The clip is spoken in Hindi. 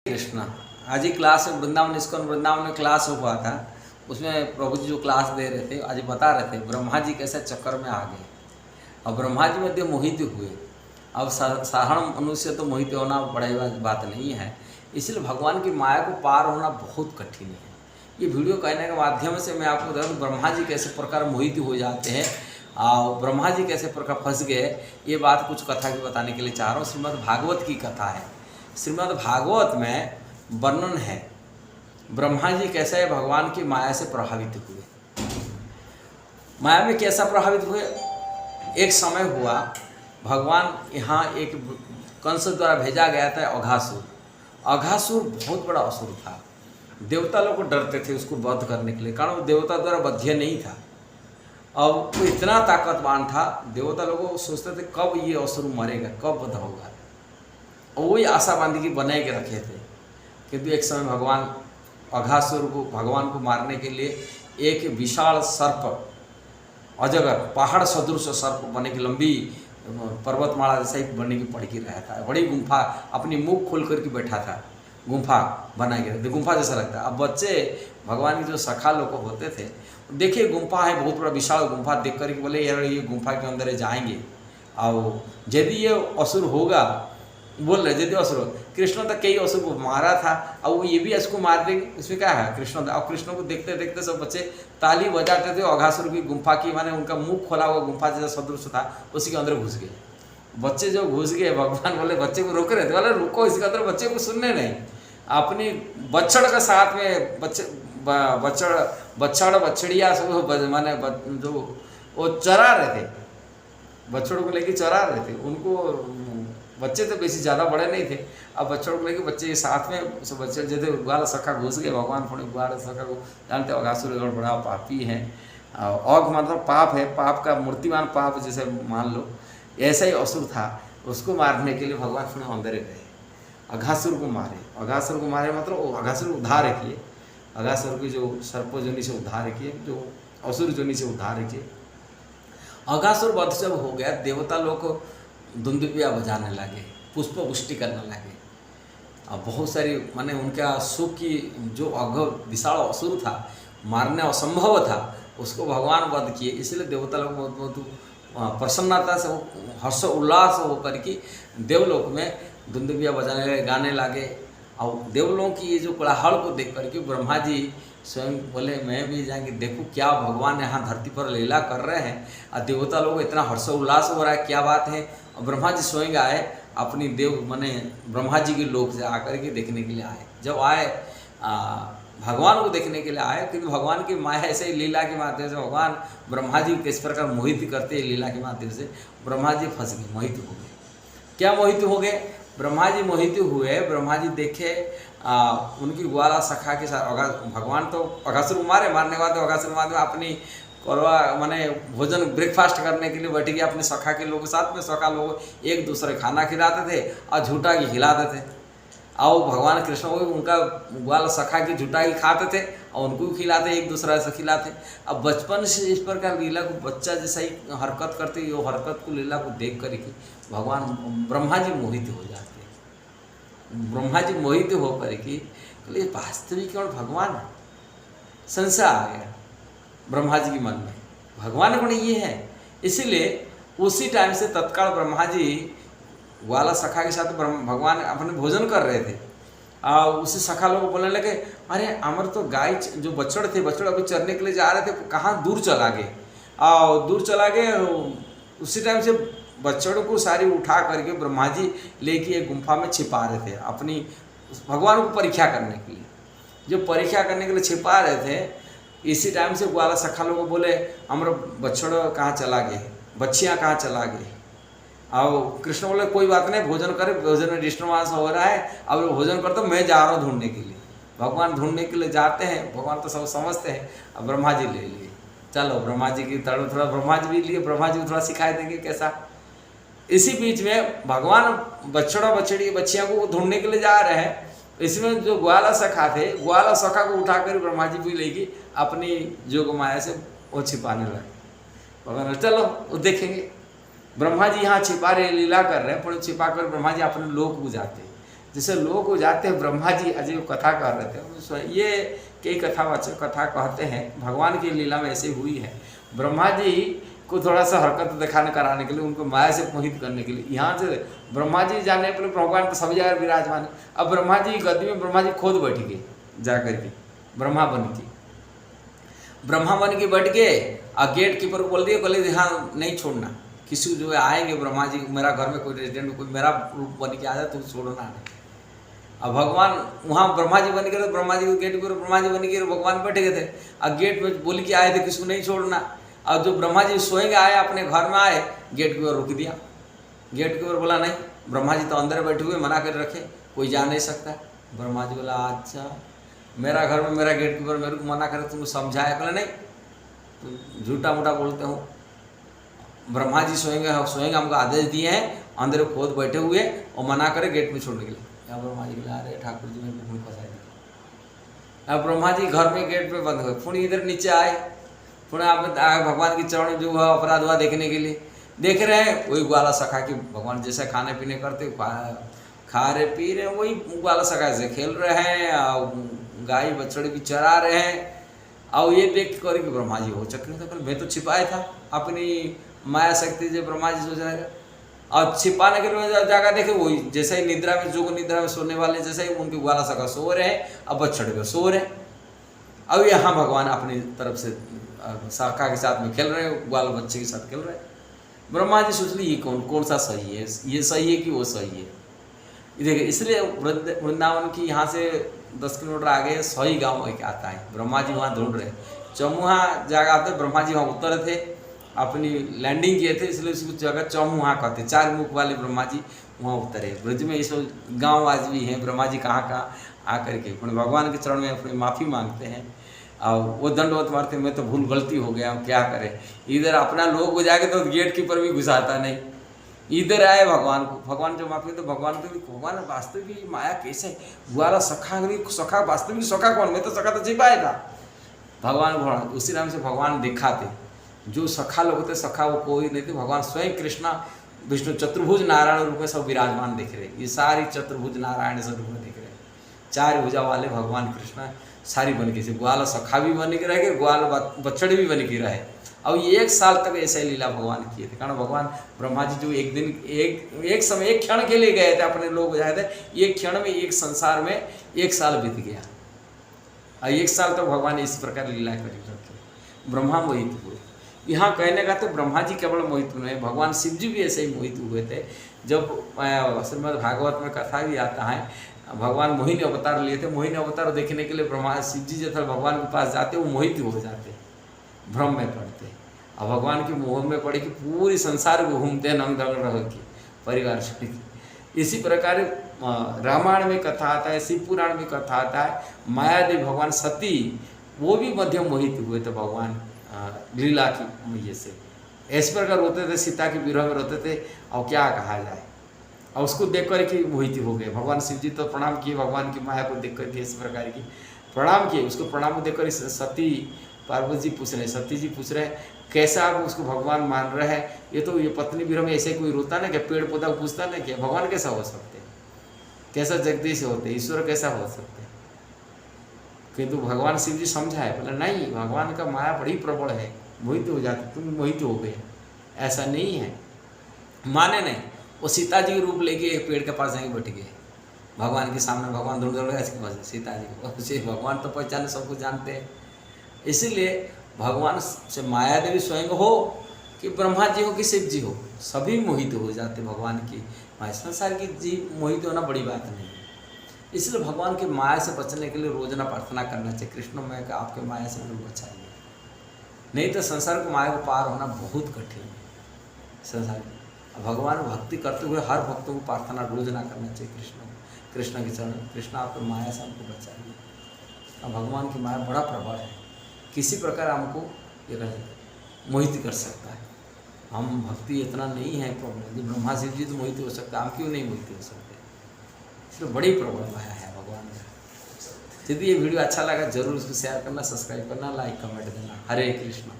कृष्णा आज ही क्लास में वृंदावन इस्कॉन वृंदावन में क्लास हुआ था। उसमें प्रभु जी जो क्लास दे रहे थे आज बता रहे थे ब्रह्मा जी कैसे चक्कर में आ गए और ब्रह्मा जी मध्य मोहित हुए। अब साधारण मनुष्य तो मोहित होना बड़ी बात नहीं है, इसलिए भगवान की माया को पार होना बहुत कठिन है। ये वीडियो कहने के माध्यम से मैं आपको बता दूँ ब्रह्मा जी कैसे प्रकार मोहित हो जाते हैं और ब्रह्मा जी कैसे प्रकार फंस गए। ये बात कुछ कथा की बताने के लिए चाह रहा हूँ। श्रीमद् भागवत की कथा है। श्रीमद् भागवत में वर्णन है ब्रह्मा जी कैसे भगवान की माया से प्रभावित हुए। माया में कैसा प्रभावित हुए, एक समय हुआ भगवान यहाँ एक कंस द्वारा भेजा गया था अघासुर। अघासुर बहुत बड़ा असुर था। देवता लोग डरते थे उसको वध करने के लिए, कारण वो देवता द्वारा वध्य नहीं था। अब वो इतना ताकतवान था, देवता लोग सोचते थे कब ये असुर मरेगा, कब वध होगा, और वही आशा बांधी की बनाए के रखे थे। किंतु एक समय भगवान अघासुर को भगवान को मारने के लिए एक विशाल सर्प, अजगर पहाड़ सदृश सर्प बने की लंबी पर्वतमाला जैसा ही बनने की पड़ ही रहा था। बड़ी गुम्फा अपनी मुख खोल करके बैठा था, गुम्फा बना के रखते, गुम्फा जैसा लगता है। अब बच्चे भगवान के जो सखा लोग होते थे, देखिए गुम्फा है, बहुत बड़ा विशाल गुम्फा, देख करके बोले यार ये गुम्फा के अंदर जाएंगे और यदि ये असुर होगा, बोल रहे यदि असुर, कृष्ण तक कई असुर को मारा था और वो ये भी इसको मार देंगे, इसमें क्या है कृष्ण। और कृष्ण को देखते देखते सब बच्चे ताली बजाते थे। अघासुर की गुम्फा की माने उनका मुंह खोला हुआ गुम्फा जैसा सदृश था, उसी के अंदर घुस गए। बच्चे जो घुस गए, भगवान बोले बच्चे को रोक रहे थे, बोले रुको इसके अंदर, बच्चे को सुनने नहीं। अपनी बच्चड़ के साथ में बच्चड़ बछड़िया सब माने जो वो चरा रहे थे, बच्चों को लेके चरा रहे थे। उनको बच्चे तो बेसी ज़्यादा बड़े नहीं थे। अब बच्चों को लेके बच्चे साथ में सब बच्चे जैसे ग्वाल सखा घुस गए। भगवान थोड़े ग्वाल सखा को जानते हो, अघासुर बड़ा पापी है। औघ मतलब पाप है, पाप का मूर्तिमान पाप जैसे मान लो, ऐसा ही असुर था। उसको मारने के लिए भगवान थोड़े अंदर गए, अघासुर को मारे। अघासुर को मारे मतलब अघासुर को उद्धार किए, अघासुर की जो सर्प जोनि से उद्धार किए, जो असुर जोनि से उद्धार किए। अघासुर वध जब हो गया, देवता लोग धुंदुबिया बजाने लगे, पुष्प पुष्टि करने लगे। अब बहुत सारी माने उनका सुख की जो विशाल असुर था, मारने असंभव था, उसको भगवान वध किए। इसलिए देवता लोग बहुत प्रसन्नता से हर्ष उल्लास होकर के देवलोक में धुंदुबिया बजाने लगे, गाने लगे। और देवलों की ये जो कोलाहल को देख करके ब्रह्मा जी स्वयं बोले मैं भी जाएंगे देखूँ क्या भगवान यहाँ धरती पर लीला कर रहे हैं। और देवता लोग इतना हर्षोल्लास हो रहा है, क्या बात है। और ब्रह्मा जी स्वयं आए, अपनी देव माने ब्रह्मा जी के लोक से आकर के देखने के लिए आए। जब आए भगवान को देखने के लिए आए, क्योंकि भगवान की माया ऐसे ही लीला के माध्यम से भगवान ब्रह्मा जी किस प्रकार मोहित करते हैं लीला के माध्यम से, ब्रह्मा जी फंस गए, मोहित हो गए। क्या मोहित हो गए, ब्रह्मा जी मोहित हुए। ब्रह्मा जी देखे उनकी ग्वाला सखा के साथ भगवान तो अघासुर मारे, मारने के बाद अघासुर मारने अपनी करवा माने भोजन ब्रेकफास्ट करने के लिए बैठ गया अपने सखा के लोगों के साथ में। सखा लोग एक दूसरे खाना खिलाते थे और झूठा की खिलाते थे। और भगवान कृष्ण को उनका ग्वाल सखा की झूठा की खाते थे और उनको भी खिलाते, एक दूसरे से खिलाते। अब बचपन से इस प्रकार लीला को बच्चा जैसा ही हरकत करते, ये हरकत को लीला को देख करके भगवान ब्रह्मा जी मोहित हो जाते। ब्रह्मा जी मोहित होकर के वास्तविक कौन भगवान है, संशय आ गया ब्रह्मा जी के मन में, भगवान कौन ये है। इसीलिए उसी टाइम से तत्काल ब्रह्मा जी ग्वाला सखा के साथ भगवान अपने भोजन कर रहे थे। और उसी सखा लोग बोलने लगे अरे अमर तो गाय जो बछड़ थे, बछड़ अभी चरने के लिए जा रहे थे, कहाँ दूर चला गए। और दूर चला गए, उसी टाइम से बच्चों को सारी उठा करके ब्रह्मा जी लेके एक गुम्फा में छिपा रहे थे, अपनी भगवान को परीक्षा करने के लिए। जो परीक्षा करने के लिए छिपा रहे थे, इसी टाइम से ग्वाला सखा लोग बोले हमारा बच्चड़ कहाँ चला गए, बच्चियाँ कहाँ चला गए। और कृष्ण बोले कोई बात नहीं, भोजन करे, भोजन में डिस्टर्बेंस हो रहा है, अब भोजन करते मैं जा रहा हूँ ढूंढने के लिए। भगवान ढूंढने के लिए जाते हैं, भगवान तो सब समझते हैं। अब ब्रह्मा जी ले लिए, चलो ब्रह्मा जी की तरफ थोड़ा ब्रह्मा जी भी लिए, ब्रह्मा जी को थोड़ा सिखाए देंगे कैसा। इसी बीच में भगवान बछड़ा बछड़ी बच्चियाँ को ढूंढने के लिए जा रहे हैं। इसमें जो ग्वाला सखा थे, ग्वाला सखा को उठाकर ब्रह्मा जी भी लेके अपनी जोग माया से वो छिपाने लगे। भगवान चलो वो देखेंगे। ब्रह्मा जी यहाँ छिपा रहे, लीला कर रहे हैं, पर छिपा कर ब्रह्मा जी अपने लोक को जाते। जैसे लोग जाते हैं ब्रह्मा जी अजीब कथा कर रहे थे, ये कई कथावाचक कथा कहते हैं भगवान की लीला में ऐसे हुई है। ब्रह्मा जी को थोड़ा सा हरकत दिखाने कराने के लिए, उनको माया से मोहित करने के लिए, यहाँ से ब्रह्मा जी जाने पर भगवान तो सभी जगह विराजमान है। अब ब्रह्मा जी गद्दी में ब्रह्मा जी खुद बैठ गए जा करके, ब्रह्मा बन के बैठ गए और गेट कीपर को बोल दिए, बोले यहाँ नहीं छोड़ना, किसी जो आएंगे ब्रह्मा जी, मेरा घर में कोई रेजिडेंट कोई मेरा रूप बन के आ जाए तो छोड़ना नहीं। अब भगवान वहाँ ब्रह्मा जी बन गए, तो ब्रह्मा जी गेट पर ब्रह्मा जी बन गए, भगवान बैठे गए थे। अब गेट में बोल के आए थे किसी को नहीं छोड़ना। अब जो ब्रह्मा जी सोएंगे आए, अपने घर में आए, गेट के ऊपर रुक दिया। गेट के ऊपर बोला नहीं, ब्रह्मा जी तो अंदर बैठे हुए मना कर रखे, कोई जा नहीं सकता। ब्रह्मा जी बोला अच्छा, मेरा घर में मेरा गेट के ऊपर मेरे को मना करे, तुमको समझाया? बोला नहीं, तो झूठा मूठा बोलते हो। ब्रह्मा जी सोएंगे हमको आदेश दिए हैं, अंदर खुद बैठे हुए और मना करे गेट में छोड़ने के लिए। या ब्रह्मा जी बोला अरे ठाकुर जी मेरे को फंसा दिया। अब ब्रह्मा जी घर में गेट पे बंद हुए, पुणे इधर नीचे आए, पुणे आप भगवान के चरण जो हुआ अपराध हुआ देखने के लिए। देख रहे हैं वही ग्वाला सखा की, भगवान जैसे खाने पीने करते खा रहे पी रहे, वही ग्वाला सखा से खेल रहे हैं, गाय बछड़े भी चरा रहे हैं। और ये देख कर कि ब्रह्मा जी हो चक्कर था, मैं तो छिपाया था अपनी माया शक्ति से, ब्रह्मा जी सो जाएगा। और छिपाने के लिए जाकर देखे वही जैसे ही निद्रा में, जो निद्रा में सोने वाले जैसे ही उनके ग्वाला सखा सो रहे हैं, अब बछड़े पे सो रहे हैं। अब यहाँ भगवान अपनी तरफ से शाखा के साथ में खेल रहे हैं, ग्वाल बच्चे के साथ खेल रहे हैं। ब्रह्मा जी सोच ली ये कौन सा सही है, ये सही है कि वो सही है। देखिए इसलिए वृंदावन की यहाँ से 10 किलोमीटर आगे सही गाँव एक आता है, ब्रह्मा जी वहाँ ढूंढ रहे। चमुहा जगह आते, ब्रह्मा जी वहाँ उतर थे, अपनी लैंडिंग किए थे, इसलिए उसको जगह चमुहा कहते, 4 मुख वाले ब्रह्मा जी वहाँ उतरे। ब्रज में इस गाँव आज भी हैं, ब्रह्मा जी कहाँ आकर के अपने भगवान के चरण में अपनी माफ़ी मांगते हैं और वो दंडवत मारते, मैं तो भूल गलती हो गया, क्या करें। इधर अपना लोग हो जाके तो गेट कीपर भी घुसाता नहीं, इधर आए भगवान को, भगवान जो माफी, तो भगवान वास्तविक माया कैसे ग्वाला सखा वास्तविक सखा कौन, मैं तो सखा तो छिपाया था। भगवान उसी नाम से भगवान दिखाते, जो सखा लोग थे सखा वो कोई नहीं थे, भगवान स्वयं कृष्णा विष्णु चतुर्भुज नारायण रूप में सब विराजमान दिख रहे। ये सारी चतुर्भुज नारायण स्वरूप में दिख रहे, 4 भुजा वाले भगवान कृष्ण सारी बन के, ग्वाल सखा भी बन के रहे, ग्वाल बछड़े भी बन के रहे। और ये 1 साल तक ऐसे लीला भगवान किए थे, कारण भगवान ब्रह्मा जी जो एक दिन एक समय एक क्षण के लिए गए थे, अपने लोग जाए थे, एक क्षण में एक संसार में 1 साल बीत गया। और 1 साल तक भगवान इस प्रकार लीला कर रखे, ब्रह्मा मोहित हुए। यहाँ कहने का तो ब्रह्मा जी केवल मोहित हुए, भगवान शिव जी भी ऐसे ही मोहित हुए थे। जब श्रीमद् भागवत में कथा भी आता है, भगवान मोहिनी अवतार लिए थे, मोहिनी अवतार देखने के लिए ब्रह्मा शिव जी जो था भगवान के पास जाते, वो मोहित हो जाते, भ्रम में पड़ते, और भगवान के मोह में पड़े कि पूरी संसार को घूमते हैं नंग दंग रह के परिवार से। इसी प्रकार रामायण में कथा आता है, शिव पुराण में कथा आता है, मायादेवी भगवान सती वो भी मध्यम मोहित हुए थे भगवान लीला की ये से। इस प्रकार रोते थे, सीता के विरह में रोते थे, और क्या कहा जाए, और उसको देख कर के मोहित हो गए। भगवान शिव जी तो प्रणाम किए, भगवान की माया को देख करके इस प्रकार की प्रणाम किए, उसको प्रणाम देख कर सती पार्वती जी पूछ रहे, सती जी पूछ रहे कैसा आप उसको भगवान मान रहे हैं, ये तो ये पत्नी विरह में ऐसे कोई रोता ना, क्या पेड़ पौधा पूछता ना, क्या भगवान कैसा हो सकते, कैसा जगदीश होते, ईश्वर कैसा हो सकते। किंतु भगवान शिव जी समझाए, बोला नहीं, भगवान का माया बड़ी प्रबल है, मोहित हो जाते, तुम मोहित हो गए, ऐसा नहीं है। माने नहीं, वो सीता जी रूप लेके एक पेड़ के पास जाके बैठ गए, भगवान के सामने, भगवान ढूंढ रहे इसके पास सीता जी को, भगवान तो पहचाने सब कुछ जानते हैं। इसीलिए भगवान से माया देवी स्वयं हो कि ब्रह्मा जी हो कि शिव जी हो, सभी मोहित हो जाते भगवान की माया। संसार की जीव मोहित होना बड़ी बात नहीं है। इसलिए भगवान की माया से बचने के लिए रोजाना प्रार्थना करना चाहिए, कृष्ण मैं आपके माया से मुझे बचाइए, नहीं तो संसार को माया को पार होना बहुत कठिन है। संसार भगवान भक्ति करते हुए हर भक्तों को प्रार्थना रोजाना करना चाहिए, कृष्ण के चरण, कृष्ण आपको माया से हमको बचाइए। और भगवान की माया बड़ा प्रबल है, किसी प्रकार हमको ये मोहित कर सकता है। हम भक्ति इतना नहीं है प्रॉब्लम, जो ब्रह्मा शिव जी तो मोहित हो सकता है, हम क्यों नहीं मोहित हो सकते। इसलिए बड़ी प्रॉब्लम माया है भगवान का। यदि ये वीडियो अच्छा लगा जरूर उसको शेयर करना, सब्सक्राइब करना, लाइक कमेंट देना। हरे कृष्ण।